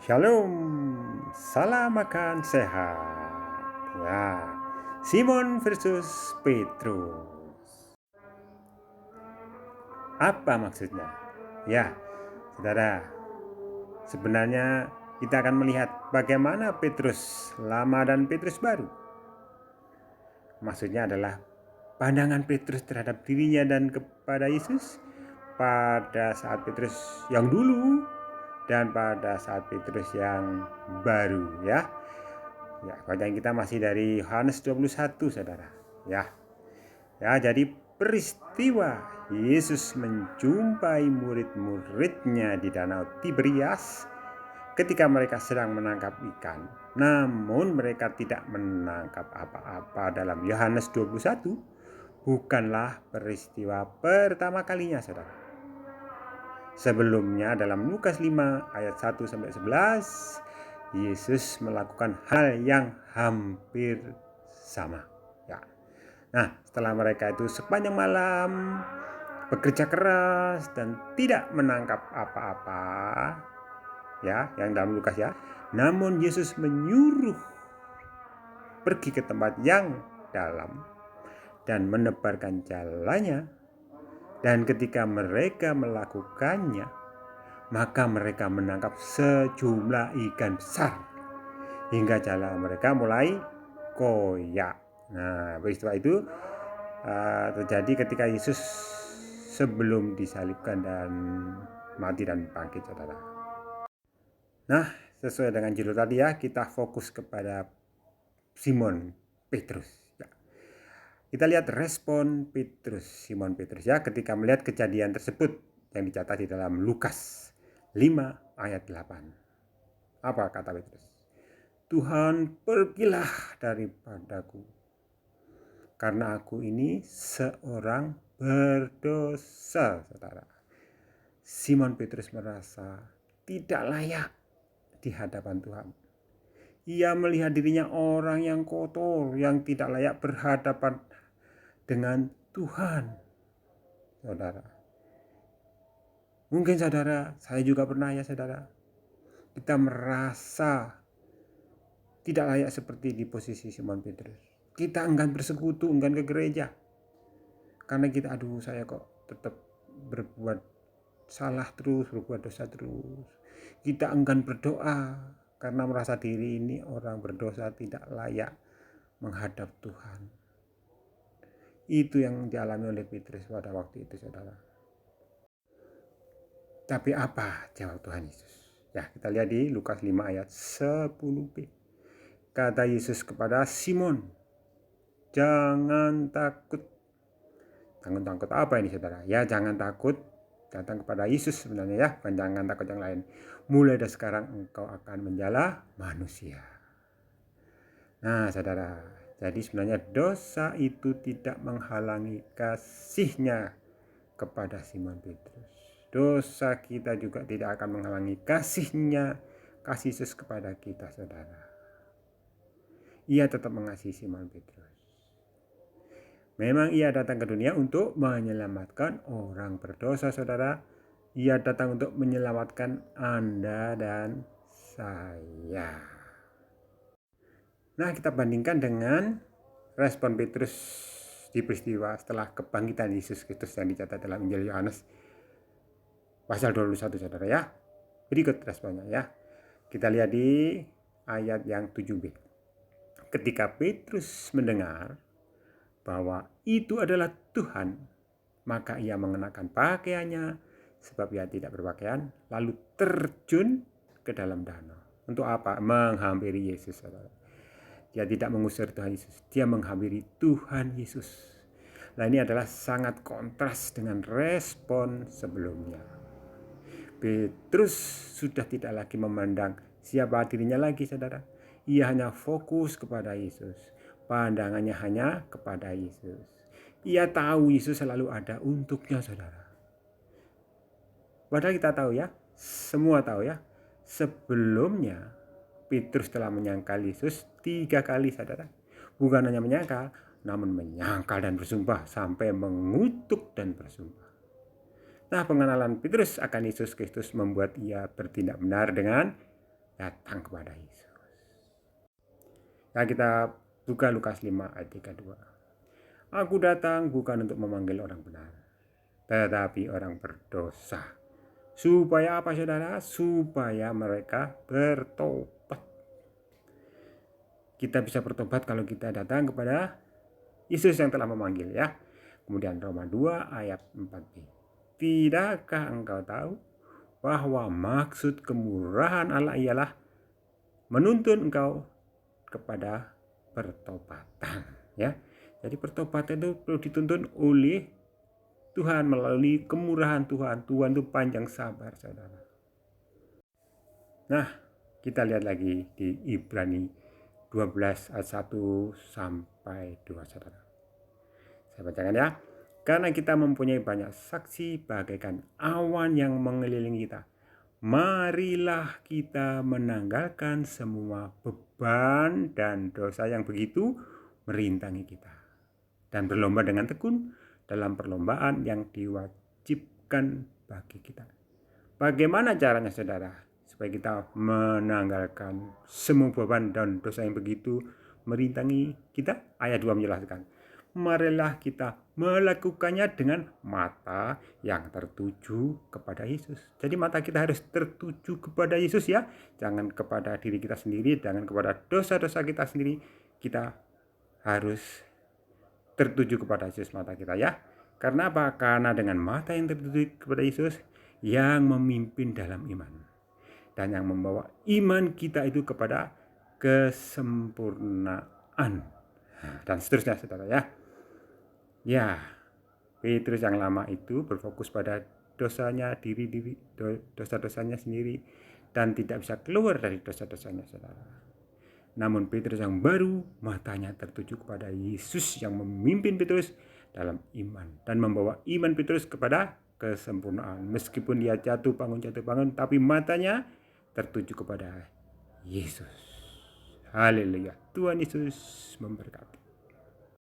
Shalom, salam makan sehat. Ya, Simon versus Petrus. Apa maksudnya? Ya, saudara, sebenarnya kita akan melihat bagaimana Petrus lama dan Petrus baru. Maksudnya adalah pandangan Petrus terhadap dirinya dan kepada Yesus pada saat Petrus yang dulu dan pada saat Petrus yang baru, ya. Ya, bacaan kita masih dari Yohanes 21, saudara. Ya, jadi peristiwa Yesus menjumpai murid-muridnya di Danau Tiberias ketika mereka sedang menangkap ikan. Namun mereka tidak menangkap apa-apa dalam Yohanes 21 bukanlah peristiwa pertama kalinya, saudara. Sebelumnya dalam Lukas 5 ayat 1 sampai 11 Yesus melakukan hal yang hampir sama. Ya. Nah, setelah mereka itu sepanjang malam bekerja keras dan tidak menangkap apa-apa, ya, yang dalam Lukas ya. Namun Yesus menyuruh pergi ke tempat yang dalam dan menebarkan jalannya. Dan ketika mereka melakukannya, maka mereka menangkap sejumlah ikan besar hingga jala mereka mulai koyak. Nah, peristiwa itu terjadi ketika Yesus sebelum disalibkan dan mati dan bangkit, saudara. Nah, sesuai dengan judul tadi ya, kita fokus kepada Simon Petrus. Ya. Kita lihat respon Simon Petrus ya, ketika melihat kejadian tersebut yang dicatat di dalam Lukas 5 ayat 8. Apa kata Petrus? Tuhan, pergilah daripadaku, karena aku ini seorang berdosa, saudara. Simon Petrus merasa tidak layak di hadapan Tuhan. Ia melihat dirinya orang yang kotor, yang tidak layak berhadapan dengan Tuhan, saudara. Mungkin saudara, saya juga pernah ya saudara, kita merasa tidak layak seperti di posisi Simon Petrus. Kita enggan bersekutu, enggan ke gereja, karena kita saya kok tetap berbuat salah terus, berbuat dosa terus. Kita enggan berdoa karena merasa diri ini orang berdosa, tidak layak menghadap Tuhan. Itu yang dialami oleh Petrus pada waktu itu, saudara. Tapi apa jawab Tuhan Yesus? Ya, kita lihat di Lukas 5 ayat 10b. Kata Yesus kepada Simon, jangan takut. Takut apa ini, saudara? Ya, jangan takut datang kepada Yesus sebenarnya ya, jangan takut yang lain. Mulai dari sekarang engkau akan menjala manusia. Nah, saudara, jadi sebenarnya dosa itu tidak menghalangi kasihnya kepada Simon Petrus. Dosa kita juga tidak akan menghalangi kasih Yesus kepada kita, saudara. Ia tetap mengasihi Simon Petrus. Memang ia datang ke dunia untuk menyelamatkan orang berdosa, saudara. Ia datang untuk menyelamatkan Anda dan saya. Nah, kita bandingkan dengan respon Petrus di peristiwa setelah kebangkitan Yesus Kristus yang dicatat dalam Injil Yohanes pasal 21, saudara ya. Berikut responnya ya. Kita lihat di ayat yang 7b. Ketika Petrus mendengar bahwa itu adalah Tuhan, maka ia mengenakan pakaiannya sebab ia tidak berpakaian, lalu terjun ke dalam danau. Untuk apa? Menghampiri Yesus, saudara. Dia tidak mengusir Tuhan Yesus, dia menghampiri Tuhan Yesus. Nah, ini adalah sangat kontras dengan respon sebelumnya. Petrus sudah tidak lagi memandang siapa dirinya lagi, saudara. Ia hanya fokus kepada Yesus. Pandangannya hanya kepada Yesus. Ia tahu Yesus selalu ada untuknya, saudara. Padahal kita tahu ya, semua tahu ya, sebelumnya Petrus telah menyangkal Yesus 3 kali, saudara. Bukan hanya menyangkal, namun menyangkal dan bersumpah sampai mengutuk dan bersumpah. Nah, pengenalan Petrus akan Yesus Kristus membuat ia bertindak benar dengan datang kepada Yesus. Ya, kita buka Lukas 5 ayat 32. Aku datang bukan untuk memanggil orang benar, tetapi orang berdosa. Supaya apa, saudara? Supaya mereka bertobat. Kita bisa bertobat kalau kita datang kepada Yesus yang telah memanggil, ya. Kemudian Roma 2 ayat 4b. Tidakkah engkau tahu bahwa maksud kemurahan Allah ialah menuntun engkau kepada pertobatan, ya. Jadi pertobatan itu perlu dituntun oleh Tuhan melalui kemurahan Tuhan. Tuhan itu panjang sabar, saudara. Nah, kita lihat lagi di Ibrani 12 ayat 1 sampai 2, saudara. Saya bacakan, ya. Karena kita mempunyai banyak saksi bagaikan awan yang mengelilingi kita, marilah kita menanggalkan semua beban dan dosa yang begitu merintangi kita, dan berlomba dengan tekun dalam perlombaan yang diwajibkan bagi kita. Bagaimana caranya, saudara, supaya kita menanggalkan semua beban dan dosa yang begitu merintangi kita? Ayat 2 menjelaskan, marilah kita melakukannya dengan mata yang tertuju kepada Yesus. Jadi mata kita harus tertuju kepada Yesus, ya. Jangan kepada diri kita sendiri, jangan kepada dosa-dosa kita sendiri. Kita harus tertuju kepada Yesus mata kita, ya. Karena apa? Karena dengan mata yang tertuju kepada Yesus yang memimpin dalam iman, dan yang membawa iman kita itu kepada kesempurnaan, dan seterusnya, saudara, ya. Ya, Petrus yang lama itu berfokus pada dosanya dosa-dosanya sendiri, dan tidak bisa keluar dari dosa-dosanya, saudara. Namun Petrus yang baru, matanya tertuju kepada Yesus yang memimpin Petrus dalam iman dan membawa iman Petrus kepada kesempurnaan. Meskipun dia jatuh bangun, tapi matanya tertuju kepada Yesus. Haleluya. Tuhan Yesus memberkati.